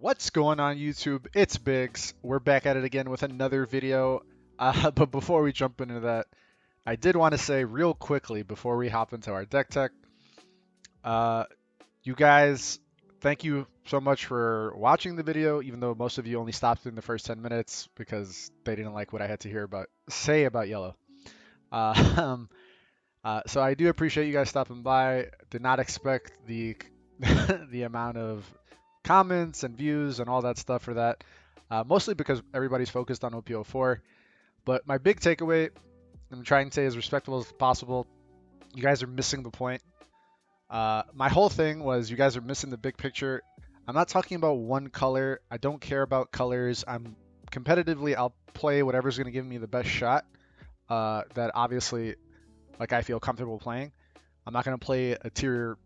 What's going on YouTube? It's Biggs. We're back at it again with another video. But before we jump into that, I did want to say real quickly before we hop into our deck tech, uh, you guys, thank you so much for watching the video, even though most of you only stopped in the first 10 minutes because they didn't like what I had to say about yellow. Uh, um, so I do appreciate you guys stopping by. Did not expect the the amount of comments and views and all that stuff for that. Mostly because everybody's focused on OP-04. But my big takeaway, I'm trying to say as respectful as possible, you guys are missing the point. My whole thing was you guys are missing the big picture. I'm not talking about one color. I don't care about colors. I'm competitively, I'll play whatever's going to give me the best shot. That obviously, like I feel comfortable playing. I'm not going to play a tier,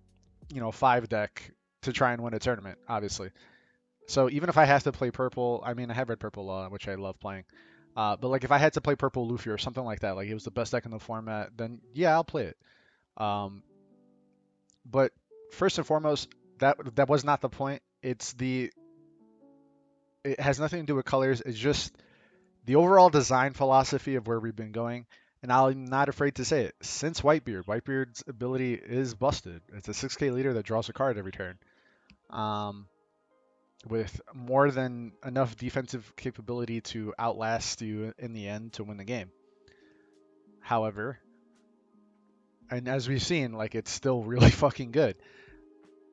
5 deck to try and win a tournament, obviously. So even if I have to play purple, I mean, I have red purple law, which I love playing. But like if I had to play purple Luffy or something like that, like it was the best deck in the format, then yeah, I'll play it. But first and foremost, that was not the point. It has nothing to do with colors. It's just the overall design philosophy of where we've been going. And I'm not afraid to say it. Since Whitebeard's ability is busted. It's a 6K leader that draws a card every turn. With more than enough defensive capability to outlast you in the end to win the game. However, and as we've seen, like it's still really fucking good.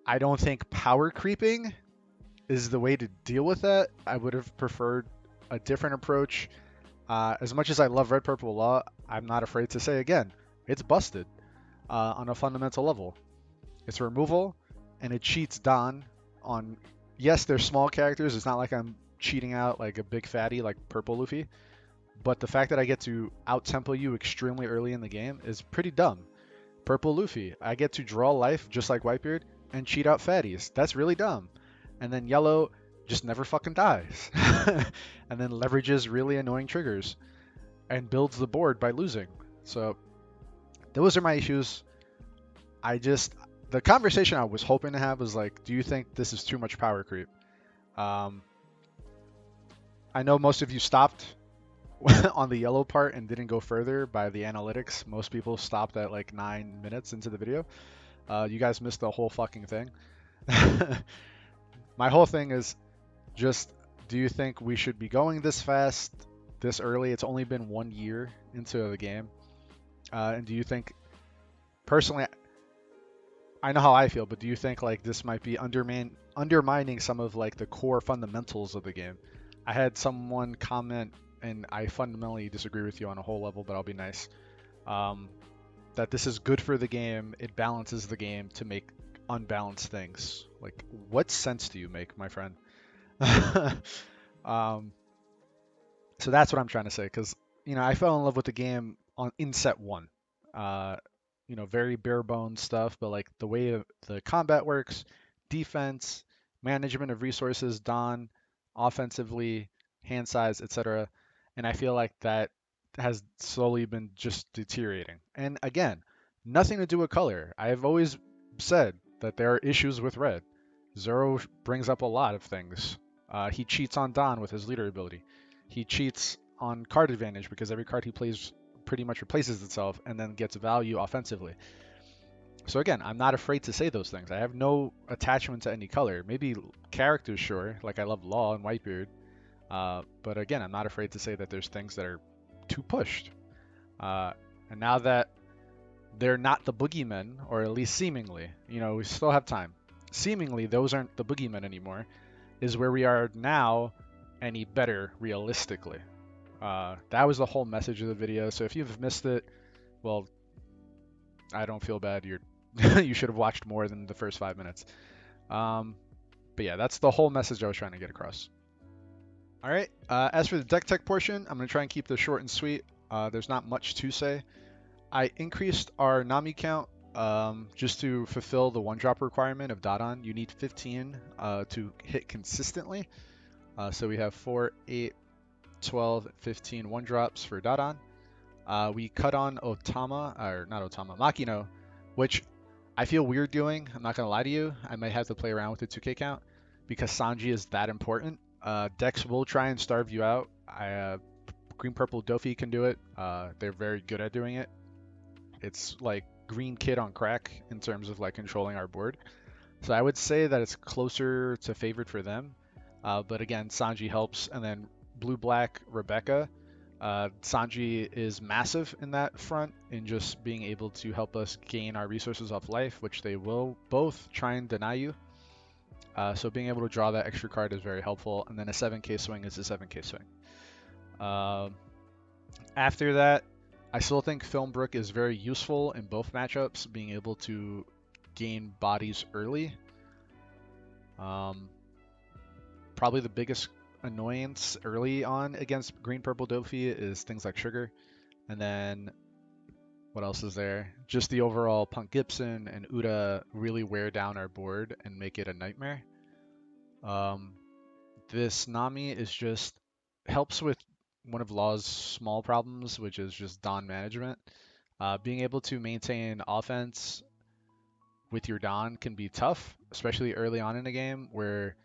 I don't think power creeping is the way to deal with that. I would have preferred a different approach. As much as I love Red Purple Law, I'm not afraid to say again, it's busted on a fundamental level. It's removal, and it cheats Don on. Yes, they're small characters. It's not like I'm cheating out like a big fatty like Purple Luffy. But the fact that I get to out-tempo you extremely early in the game is pretty dumb. Purple Luffy, I get to draw life just like Whitebeard and cheat out fatties. That's really dumb. And then Yellow just never fucking dies. And then leverages really annoying triggers and builds the board by losing. So those are my issues. The conversation I was hoping to have was like, do you think this is too much power creep? I know most of you stopped on the yellow part and didn't go further by the analytics. Most people stopped at like 9 minutes into the video. You guys missed the whole fucking thing. My whole thing is just, do you think we should be going this fast, this early? It's only been 1 year into the game. And do you think, personally, I know how I feel, but do you think like this might be undermining some of like the core fundamentals of the game? I had someone comment, and I fundamentally disagree with you on a whole level, but I'll be nice. That this is good for the game. It balances the game to make unbalanced things. Like, what sense do you make, my friend? So that's what I'm trying to say, because I fell in love with the game in set 1. Very bare bones stuff, but like the way the combat works, defense, management of resources, Don, offensively, hand size, etc. And I feel like that has slowly been just deteriorating. And again, nothing to do with color. I've always said that there are issues with red. Zoro brings up a lot of things. He cheats on Don with his leader ability. He cheats on card advantage because every card he plays pretty much replaces itself and then gets value offensively. So again, I'm not afraid to say those things. I have no attachment to any color. Maybe characters, sure, like I love Law and Whitebeard. But again, I'm not afraid to say that there's things that are too pushed. And now that they're not the boogeymen, or at least seemingly, we still have time. Seemingly, those aren't the boogeymen anymore, is where we are now any better realistically. That was the whole message of the video. So if you've missed it, well, I don't feel bad. You should have watched more than the first 5 minutes. But yeah, that's the whole message I was trying to get across. All right. As for the deck tech portion, I'm going to try and keep this short and sweet. There's not much to say. I increased our Nami count just to fulfill the 1-drop requirement of Dodon. You need 15 to hit consistently. So we have 4, 8, 12, 15 1-drops for Dodon. We cut on Makino, which I feel weird doing. I'm not going to lie to you. I might have to play around with the 2K count because Sanji is that important. Decks will try and starve you out. Green Purple Doffy can do it. They're very good at doing it. It's like Green Kid on crack in terms of like controlling our board. So I would say that it's closer to favored for them. But again, Sanji helps, and then Blue Black Rebecca. Sanji is massive in that front in just being able to help us gain our resources off life, which they will both try and deny you. So being able to draw that extra card is very helpful, and then a 7k swing is a 7k swing. After that, I still think Filmbrook is very useful in both matchups, being able to gain bodies early. Probably the biggest annoyance early on against Green Purple Doffy is things like Sugar. And then what else is there? Just the overall Punk Gibson and Uda really wear down our board and make it a nightmare. This Nami is just helps with one of Law's small problems, which is just Don management. Being able to maintain offense with your Don can be tough, especially early on in the game where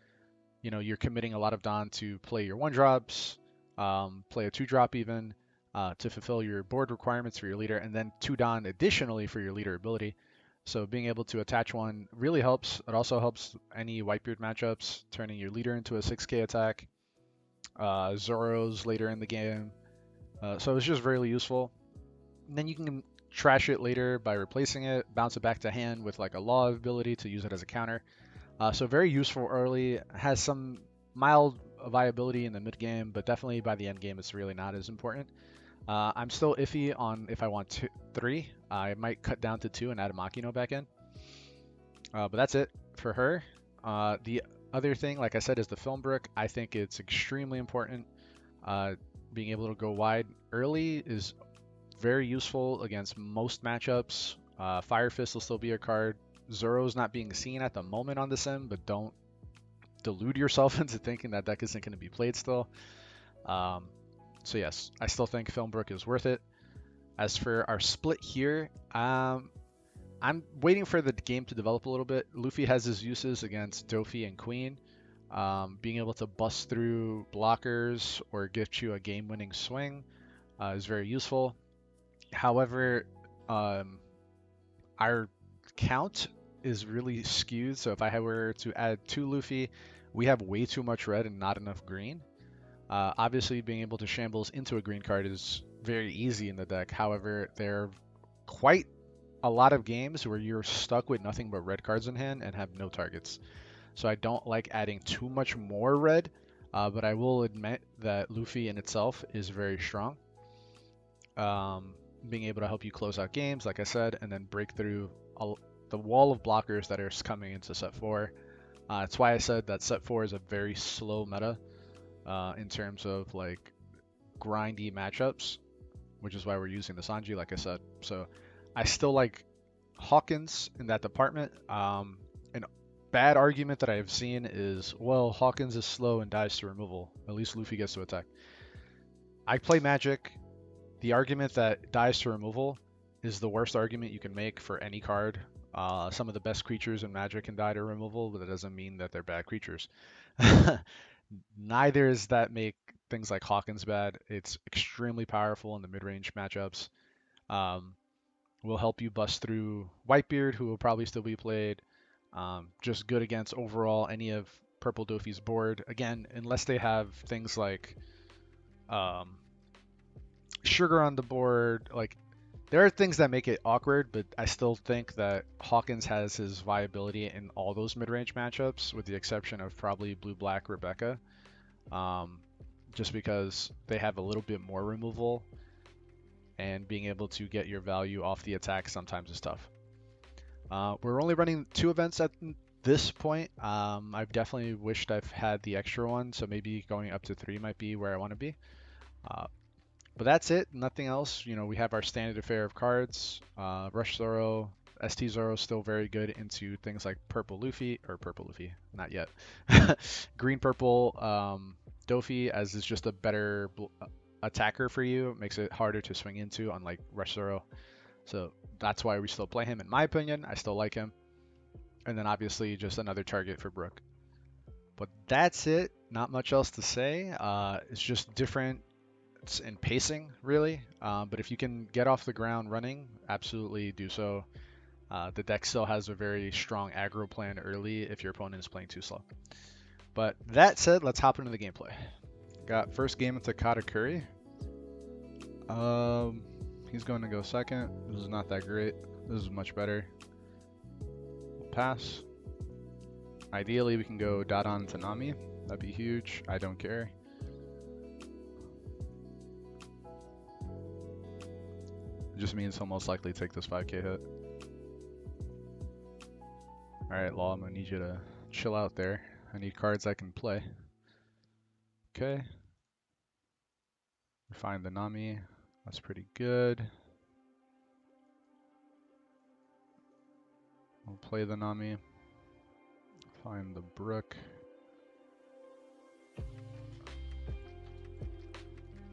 you're committing a lot of Don to play your 1-drops, play a 2-drop even, to fulfill your board requirements for your leader, and then 2 Don additionally for your leader ability. So being able to attach one really helps. It also helps any Whitebeard matchups, turning your leader into a 6k attack, Zoro's later in the game. So it's just really useful. And then you can trash it later by replacing it, bounce it back to hand with like a Law ability to use it as a counter. So very useful early, has some mild viability in the mid game, but definitely by the end game it's really not as important. I'm still iffy on if I want 3. I might cut down to 2 and add a Makino back in. But that's it for her. The other thing, like I said, is the Filmbrook. I think it's extremely important. Being able to go wide early is very useful against most matchups. Fire Fist will still be a card. Zoro's not being seen at the moment on the sim, but don't delude yourself into thinking that deck isn't going to be played still. So yes, I still think Filmbrook is worth it. As for our split here, I'm waiting for the game to develop a little bit. Luffy has his uses against Doffy and Queen. Being able to bust through blockers or gift you a game-winning swing is very useful. However, our count is really skewed, so if I were to add 2 Luffy, we have way too much red and not enough green. Obviously, being able to shambles into a green card is very easy in the deck. However, there are quite a lot of games where you're stuck with nothing but red cards in hand and have no targets. So I don't like adding too much more red, but I will admit that Luffy in itself is very strong. Being able to help you close out games, like I said, and then break through the wall of blockers that are coming into set 4. That's why I said that set 4 is a very slow meta in terms of like grindy matchups, which is why we're using the Sanji, like I said. So I still like Hawkins in that department. An bad argument that I have seen is, well, Hawkins is slow and dies to removal. At least Luffy gets to attack. I play Magic. The argument that dies to removal is the worst argument you can make for any card. Some of the best creatures in Magic can die to removal, but that doesn't mean that they're bad creatures. Neither does that make things like Hawkins bad. It's extremely powerful in the mid-range matchups. Will help you bust through Whitebeard, who will probably still be played. Just good against overall any of Purple Doffy's board. Again, unless they have things like Sugar on the board. Like, there are things that make it awkward, but I still think that Hawkins has his viability in all those mid-range matchups, with the exception of probably Blue-Black Rebecca. Just because they have a little bit more removal, and being able to get your value off the attack sometimes is tough. We're only running 2 events at this point. I've definitely wished I've had the extra one, so maybe going up to 3 might be where I want to be. But that's it. Nothing else. We have our standard affair of cards. Rush Zoro, ST Zoro still very good into things like Purple Luffy, not yet. Green Purple Doffy, as is just a better attacker for you. It makes it harder to swing into, unlike Rush Zoro. So that's why we still play him, in my opinion. I still like him. And then obviously just another target for Brook. But that's it. Not much else to say. It's just different in pacing, really. But if you can get off the ground running, absolutely do so. The deck still has a very strong aggro plan early if your opponent is playing too slow. But that said, let's hop into the gameplay. Got first game into Katakuri. He's going to go second. This is not that great. This is much better. We'll pass. Ideally, we can go Dodon to Nami. That'd be huge. I don't care. It just means he'll most likely take this 5k hit. Alright, Law, I'm gonna need you to chill out there. I need cards I can play. Okay. Find the Nami. That's pretty good. We'll play the Nami. Find the Brook.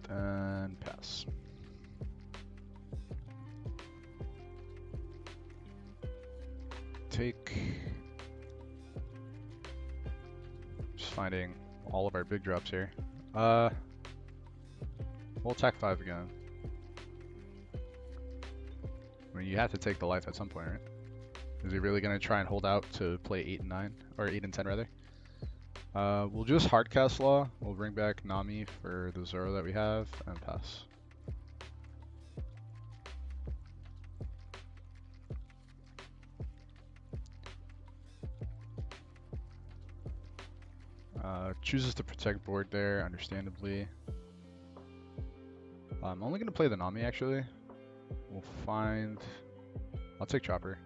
Then pass. Take. Just finding all of our big drops here. We'll attack 5 again. I mean, you have to take the life at some point, right? Is he really going to try and hold out to play 8 and 9? Or 8 and 10, rather? We'll just hardcast Law. We'll bring back Nami for the Zoro that we have, and pass. Chooses to protect board there, understandably. I'm only going to play the Nami, actually. We'll find... I'll take Chopper.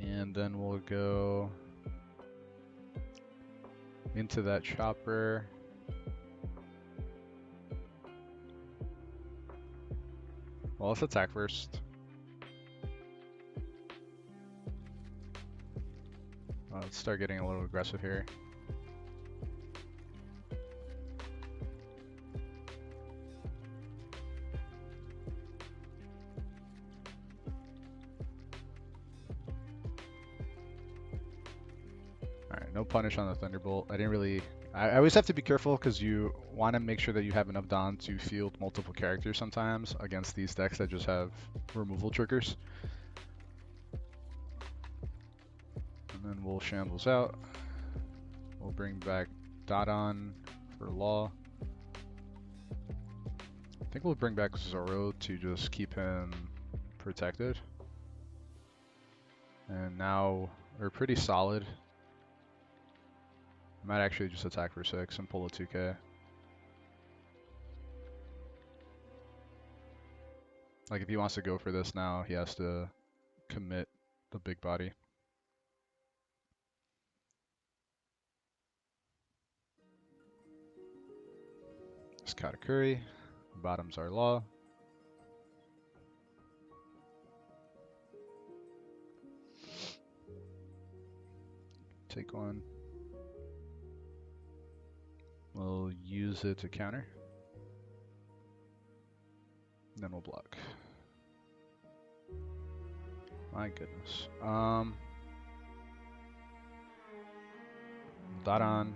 And then we'll go into that Chopper. Well, let's attack first. Let's start getting a little aggressive here. Alright, no punish on the Thunderbolt. I always have to be careful because you want to make sure that you have enough Don to field multiple characters sometimes against these decks that just have removal triggers. And then we'll Shambles out. We'll bring back Dodon for Law. I think we'll bring back Zoro to just keep him protected. And now we're pretty solid. I might actually just attack for 6 and pull a 2k. Like if he wants to go for this now, he has to commit the big body. It's Katakuri. Bottoms are Law. Take one. We'll use it to counter. Then we'll block. My goodness. Dodon.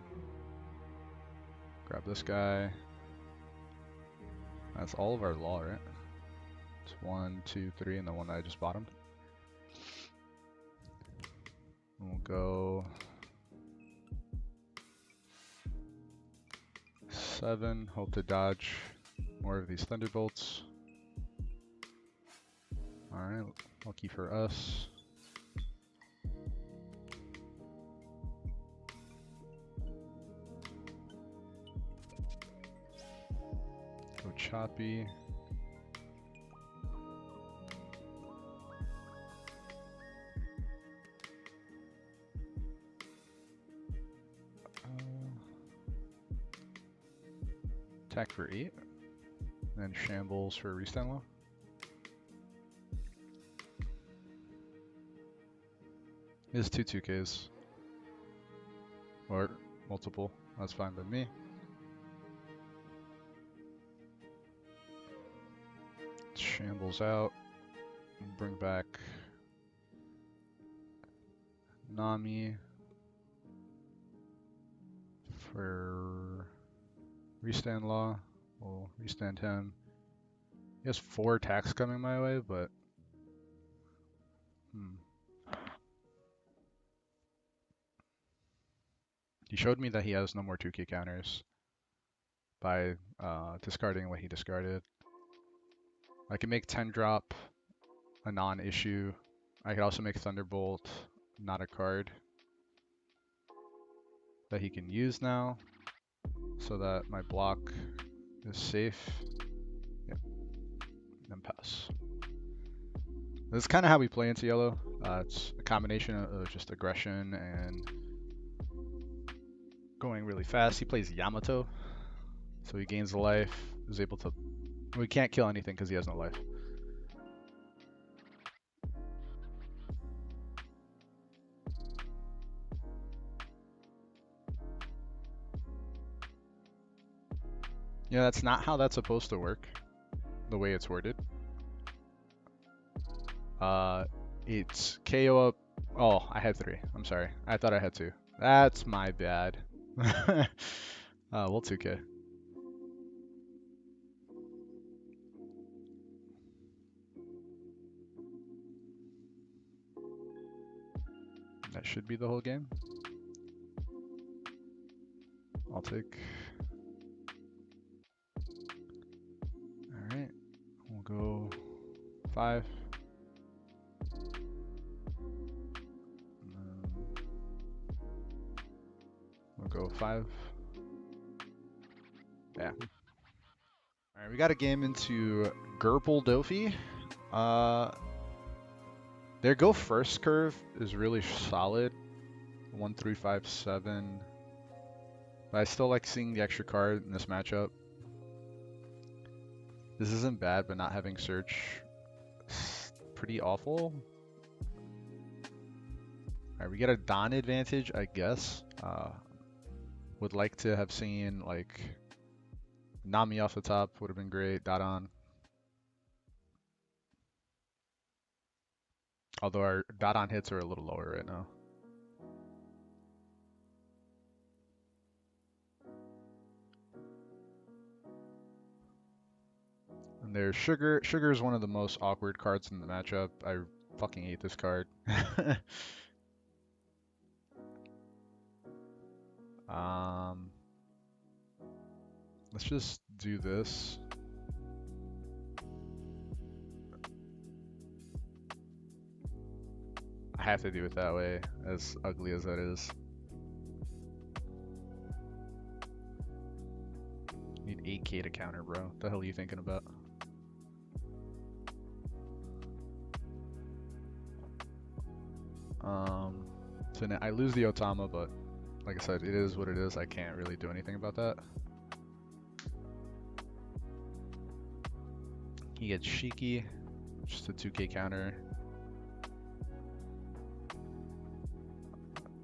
Grab this guy. That's all of our Law, right? It's 1, 2, 3, and the one that I just bottomed. We'll go 7. Hope to dodge more of these Thunderbolts. Alright, lucky for us. Go Choppy. Attack for 8. Then Shambles for Restand Law. Is 2 2Ks. Or multiple. That's fine by me. Shambles out. Bring back Nami for restand law. We'll restand him. He has 4 attacks coming my way, but he showed me that he has no more 2K counters by discarding what he discarded. I can make 10 drop a non-issue. I could also make Thunderbolt not a card that he can use now, so that my block is safe. Yep, then pass. This is kind of how we play into yellow. It's a combination of just aggression and going really fast. He plays Yamato, so he gains a life, is able to... We can't kill anything because he has no life. Yeah, that's not how that's supposed to work, the way it's worded. It's KO up... Oh, I had 3. I'm sorry. I thought I had 2. That's my bad. We'll 2K. That should be the whole game. I'll take... Alright. We'll go 5. We'll go 5. Yeah. Alright, we got a game into GP Doffy. Their go first curve is really solid. 1, 3, 5, 7. But I still like seeing the extra card in this matchup. This isn't bad, but not having search is pretty awful. Alright, we get a Don advantage, I guess. Would like to have seen like Nami off the top, would have been great. Dodon. Although our Dodon hits are a little lower right now. And there's Sugar. Sugar is one of the most awkward cards in the matchup. I fucking hate this card. Let's just do this. I have to do it that way, as ugly as that is. Need 8K to counter, bro. What the hell are you thinking about? So now I lose the Otama, but like I said, it is what it is. I can't really do anything about that. He gets Shiki, just a 2K counter.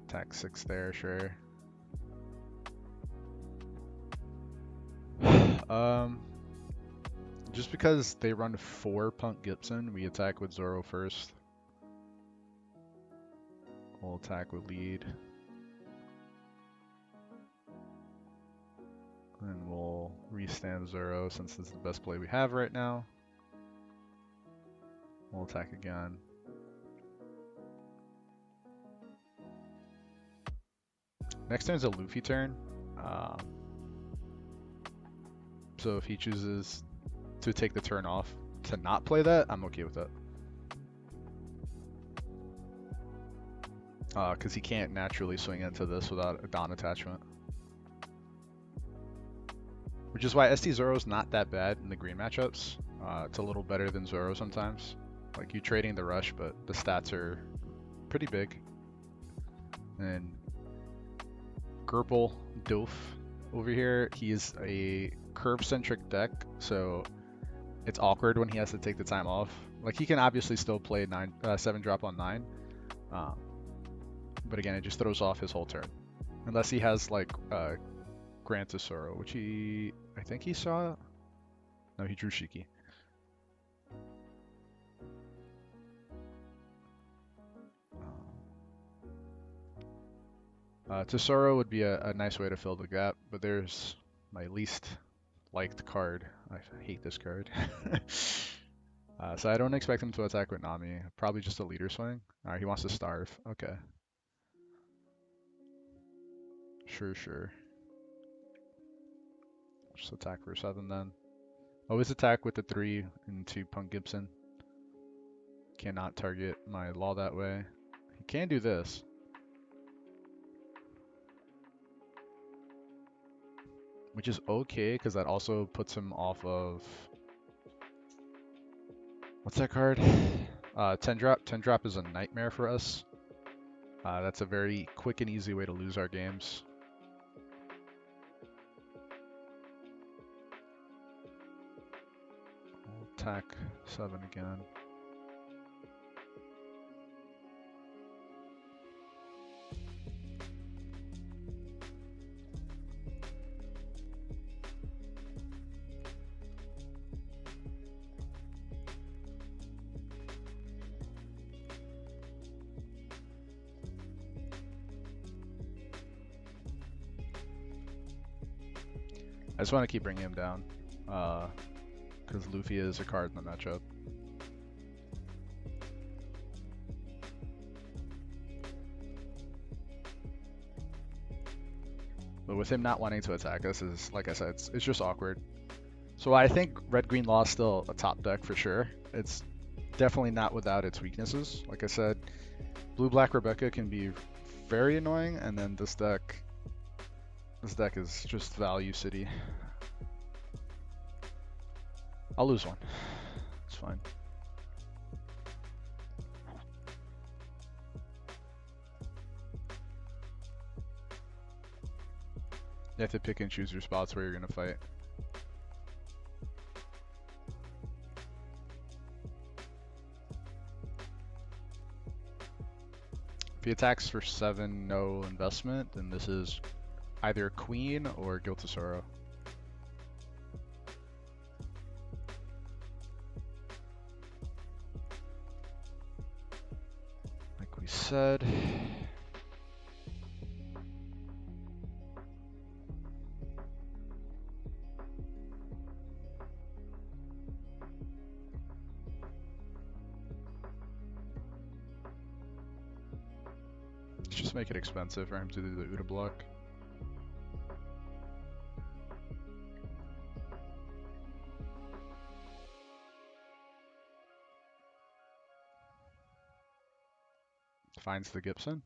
Attack 6 there, sure. Just because they run 4 Punk Gibson, we attack with Zoro first. We'll attack with lead. And we'll restand Zoro since this is the best play we have right now. We'll attack again. Next turn's a Luffy turn. So if he chooses to take the turn off to not play that, I'm okay with that. Because he can't naturally swing into this without a Don attachment. Which is why SD Zoro is not that bad in the green matchups. It's a little better than Zoro sometimes. Like, you trading the rush, but the stats are pretty big. And GP Doffy over here, he is a curve-centric deck, so it's awkward when he has to take the time off. Like, he can obviously still play 7 drop on 9. But again, it just throws off his whole turn. Unless he has, like, Grant to Zoro, which I think he saw. No, he drew Shiki. Tesoro would be a nice way to fill the gap, but there's my least liked card. I hate this card. So I don't expect him to attack with Nami. Probably just a leader swing. Alright, he wants to starve. Okay. Sure. Just attack for 7 then. Always attack with the 3 into Punk Gibson. Cannot target my law that way. He can do this. Which is okay, because that also puts him off of... What's that card? 10 drop. 10 drop is a nightmare for us. That's a very quick and easy way to lose our games. We'll attack 7 again. I just want to keep bringing him down, because Luffy is a card in the matchup. But with him not wanting to attack us is, like I said, it's just awkward. So I think Red-Green Law is still a top deck for sure. It's definitely not without its weaknesses. Like I said, Blue-Black Rebecca can be very annoying, and then this deck is just value city. I'll lose one. It's fine. You have to pick and choose your spots where you're going to fight. If he attacks for 7, no investment, then this is either Queen or Guilt of Sorrow. Like we said. Let's just make it expensive for him to do the Uda block. Finds the Gibson?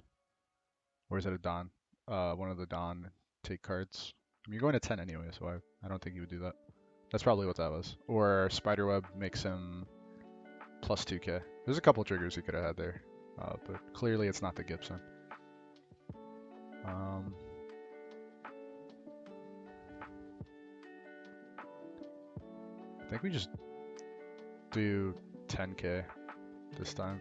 Or is it a Don? One of the Don take cards. I mean, you're going to 10 anyway, so I don't think he would do that. That's probably what that was. Or Spiderweb makes him plus 2k. There's a couple triggers he could have had there. But clearly it's not the Gibson. I think we just do 10k this time.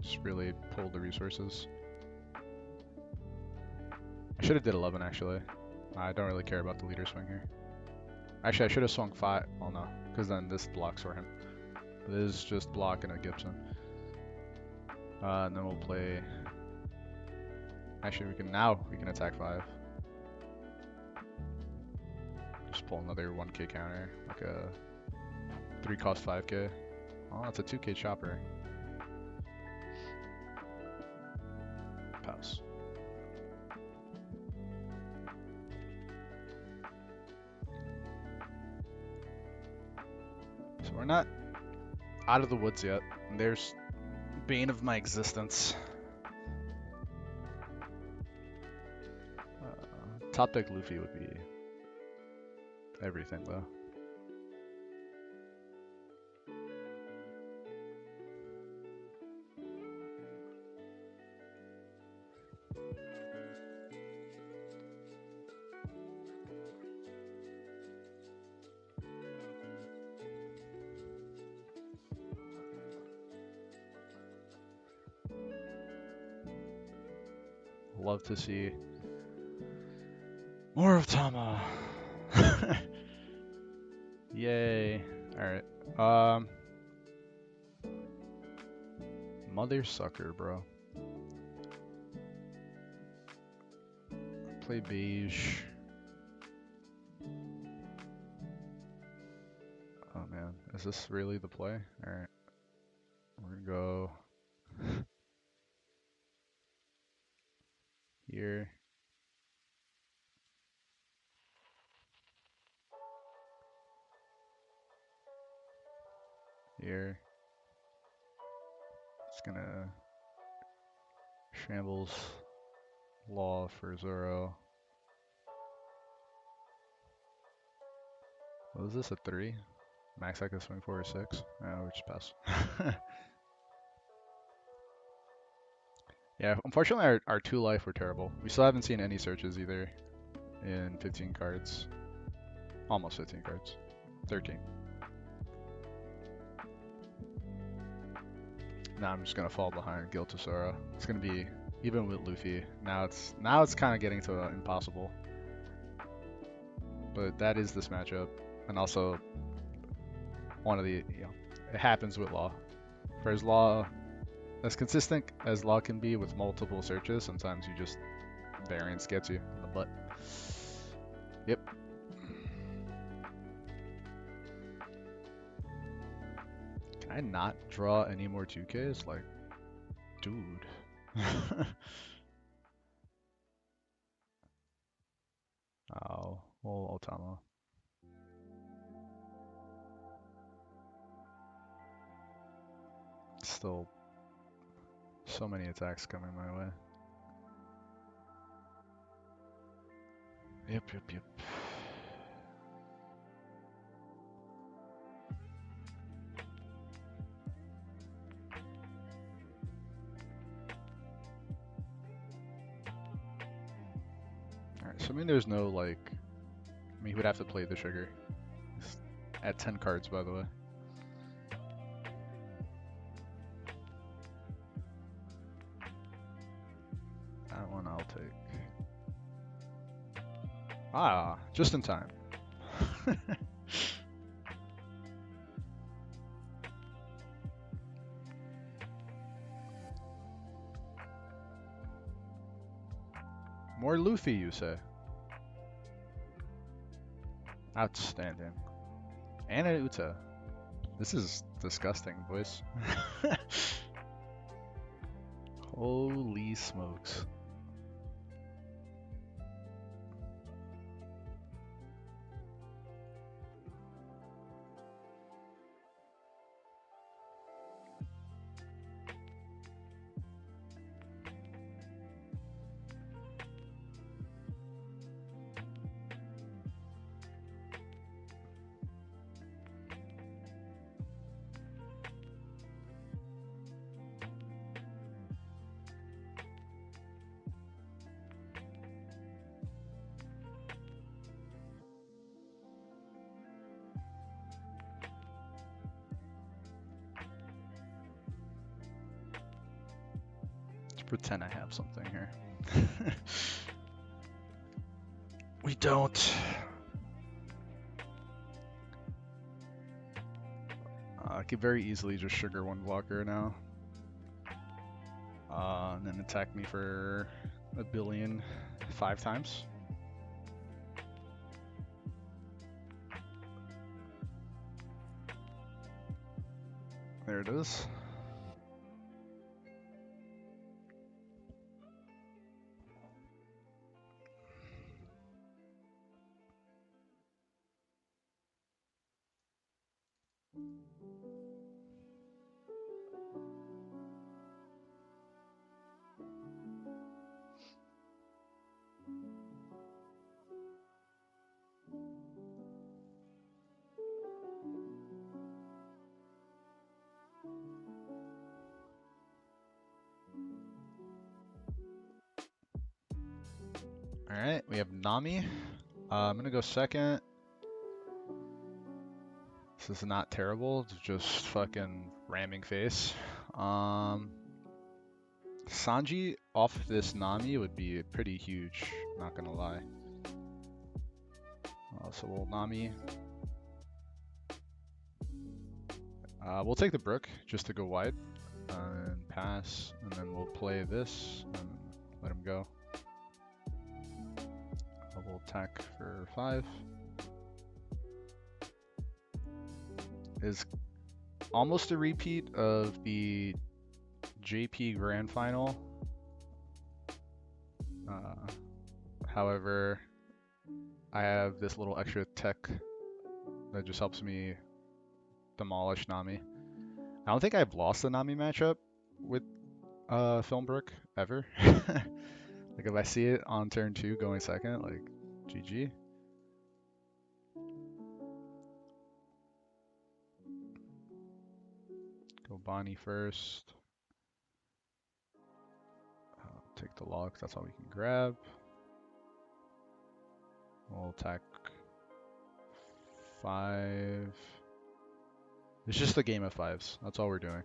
Just really pull the resources. I should have did 11 actually. I don't really care about the leader swing here. Actually, I should have swung 5. Well, no, because then this blocks for him. This is just block and a Gibson. And then we'll play. Actually, we can attack 5. Just pull another 1k counter, like a 3 cost 5k. Oh, that's a 2k chopper. Pass. So we're not out of the woods yet. There's bane of my existence. Top deck Luffy would be everything though. Love to see more of Tama. Yay. Alright. Mother sucker, bro. Play beige. Oh man, is this really the play? Alright. We're gonna go here. Here. It's gonna shambles law for Zoro. What is this, a 3? Max I can swing 4 or 6? Oh, we just pass. Yeah, unfortunately our 2 life were terrible. We still haven't seen any searches either in 15 cards. Almost 15 cards. 13. Now I'm just gonna fall behind Gil Tesoro. It's gonna be, even with Luffy, now it's kind of getting to impossible. But that is this matchup, and also one of the, it happens with Law. For as Law, as consistent as Law can be with multiple searches, sometimes you just, variance gets you in the butt. Yep. Can I not draw any more 2Ks? Like, dude. Oh, well, Otama. Still so many attacks coming my way. Yep. Alright, so I mean there's no like, I mean he would have to play the trigger. He's at 10 cards by the way. That one I'll take. Ah, just in time. More Luffy, you say? Outstanding. And an Uta. This is disgusting, boys. Holy smokes. Pretend I have something here. We don't. I could very easily just sugar one blocker now. And then attack me for 1 billion 5 times. There it is. Alright, we have Nami. I'm gonna go second. This is not terrible, it's just fucking ramming face. Sanji off this Nami would be pretty huge, not gonna lie. So we'll Nami. We'll take the Brook just to go wide and pass, and then we'll play this and let him go. we'll attack for 5. Is almost a repeat of the JP Grand Final. However, I have this little extra tech that just helps me demolish Nami. I don't think I've lost the Nami matchup with Filmbrook ever. Like if I see it on turn 2 going second, like GG. Go Bonnie first. Take the logs, that's all we can grab. We'll attack 5. It's just a game of 5s. That's all we're doing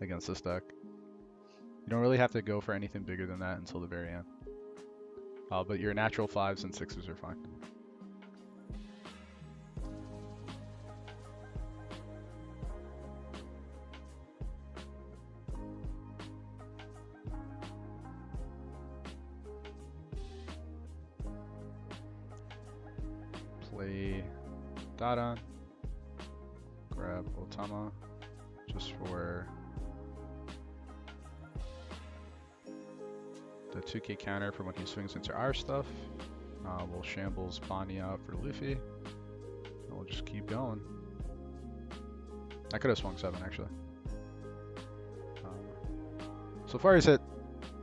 against this deck. You don't really have to go for anything bigger than that until the very end. But your natural 5s and 6s are fine. Play Dada. Grab Otama just for the 2k counter for when he swings into our stuff. We'll shambles Bonnie out for Luffy. And we'll just keep going. I could have swung 7 actually. So far he's hit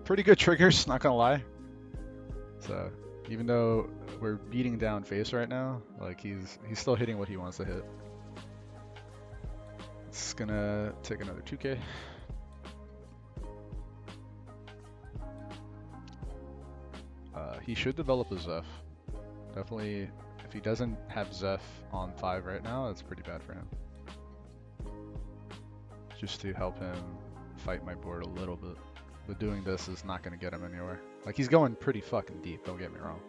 pretty good triggers, not gonna lie. So even though we're beating down face right now, like he's still hitting what he wants to hit. It's gonna take another 2k. He should develop a Zeph. Definitely, if he doesn't have Zeph on 5 right now, that's pretty bad for him. Just to help him fight my board a little bit. But doing this is not going to get him anywhere. Like, he's going pretty fucking deep, don't get me wrong.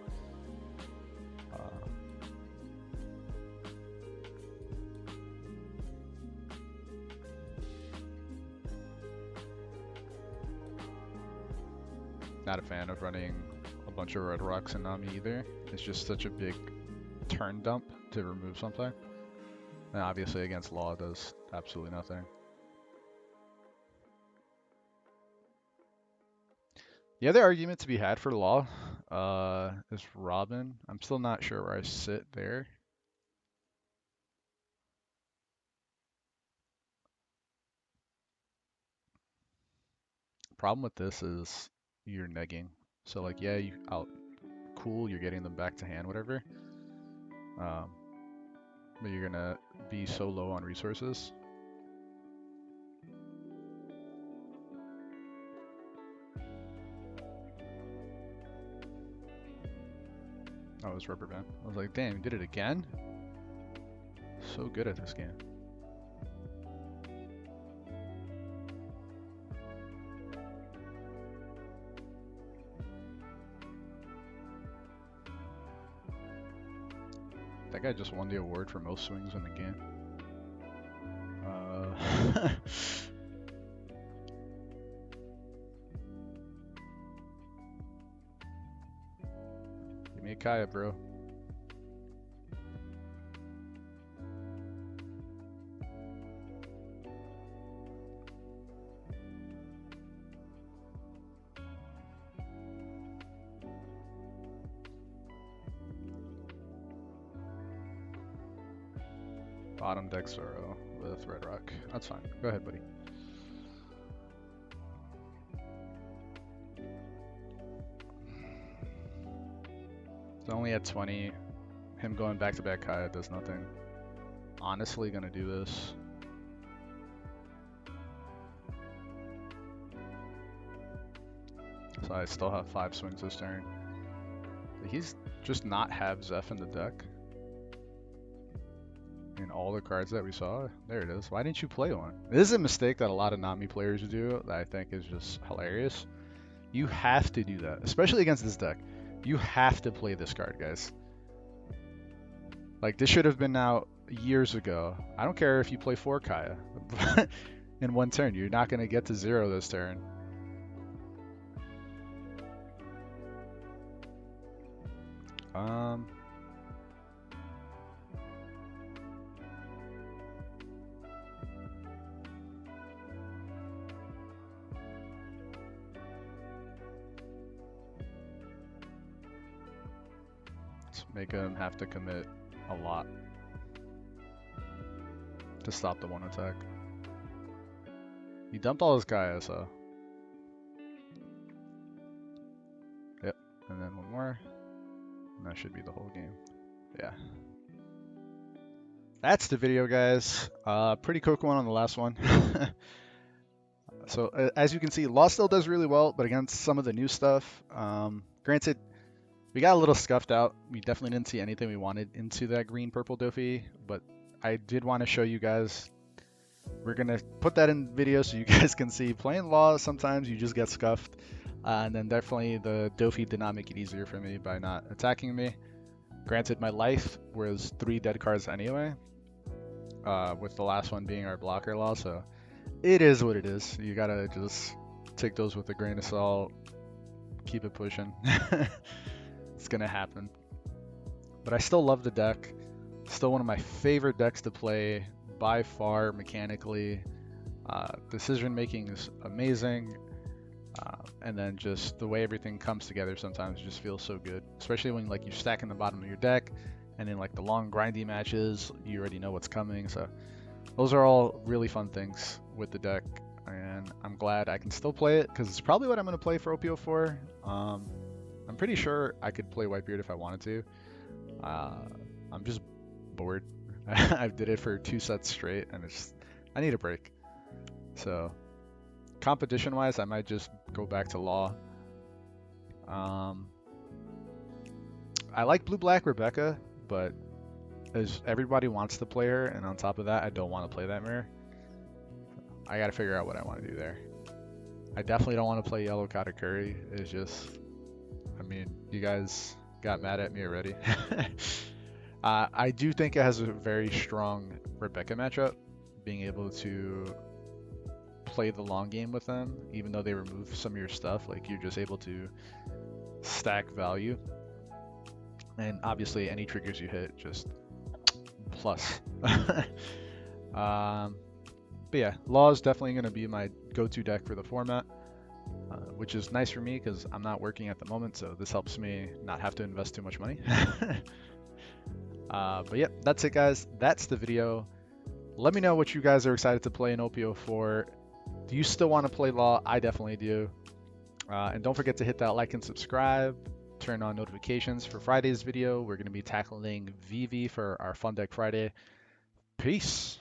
Not a fan of running a bunch of red rocks in Nami either. It's just such a big turn dump to remove something. And obviously against Law does absolutely nothing. The other argument to be had for Law is Robin. I'm still not sure where I sit there. Problem with this is you're negging. So like, yeah, cool, you're getting them back to hand, whatever. But you're gonna be so low on resources. Oh, it was Rubber Band. I was like, damn, you did it again? So good at this game. That guy just won the award for most swings in the game. Give me a Kaya, bro. Bottom deck Zoro with Red Rock. That's fine. Go ahead, buddy. It's only at 20. Him going back to back Kaya does nothing. Honestly, gonna do this. So I still have 5 swings this turn. He's just not have Zeph in the deck. In all the cards that we saw, there it is. Why didn't you play one? This is a mistake that a lot of Nami players do that I think is just hilarious. You have to do that, especially against this deck. You have to play this card, guys. Like, this should have been out years ago. I don't care if you play 4 Kaya in one turn. You're not going to get to 0 this turn. Let's make him have to commit a lot to stop the one attack. He dumped all his Gaia, so. Yep, and then one more. And that should be the whole game. Yeah. That's the video, guys. Pretty quick one on the last one. So as you can see, Law still does really well, but against some of the new stuff, granted, we got a little scuffed out. We definitely didn't see anything we wanted into that green-purple Doffy, but I did want to show you guys. We're going to put that in video so you guys can see. Playing Law, sometimes you just get scuffed. And then definitely the Doffy did not make it easier for me by not attacking me. Granted, my life was 3 dead cards anyway, with the last one being our blocker Law, so it is what it is. You gotta just take those with a grain of salt, keep it pushing. It's gonna happen. But I still love the deck. Still one of my favorite decks to play by far mechanically. Decision making is amazing. And then just the way everything comes together sometimes just feels so good. Especially when like you're stacking the bottom of your deck and in like the long grindy matches, you already know what's coming. So those are all really fun things with the deck. And I'm glad I can still play it because it's probably what I'm going to play for OP-04. I'm pretty sure I could play Whitebeard if I wanted to. I'm just bored. I did it for 2 sets straight and I need a break. So competition wise, I might just go back to Law. I like blue-black Rebecca, but as everybody wants to play her, and on top of that, I don't want to play that mirror. I gotta figure out what I want to do there. I definitely don't want to play yellow Katakuri. It's just, I mean, you guys got mad at me already. I do think it has a very strong Rebecca matchup, being able to play the long game with them, even though they remove some of your stuff. Like, you're just able to stack value, and obviously any triggers you hit just plus. But yeah, Law is definitely going to be my go-to deck for the format, which is nice for me because I'm not working at the moment, so this helps me not have to invest too much money. But yeah, that's it, guys. That's the video. Let me know what you guys are excited to play in OP-04. Do you still want to play Law? I definitely do. And don't forget to hit that like and subscribe. Turn on notifications for Friday's video. We're going to be tackling VV for our Fun Deck Friday. Peace.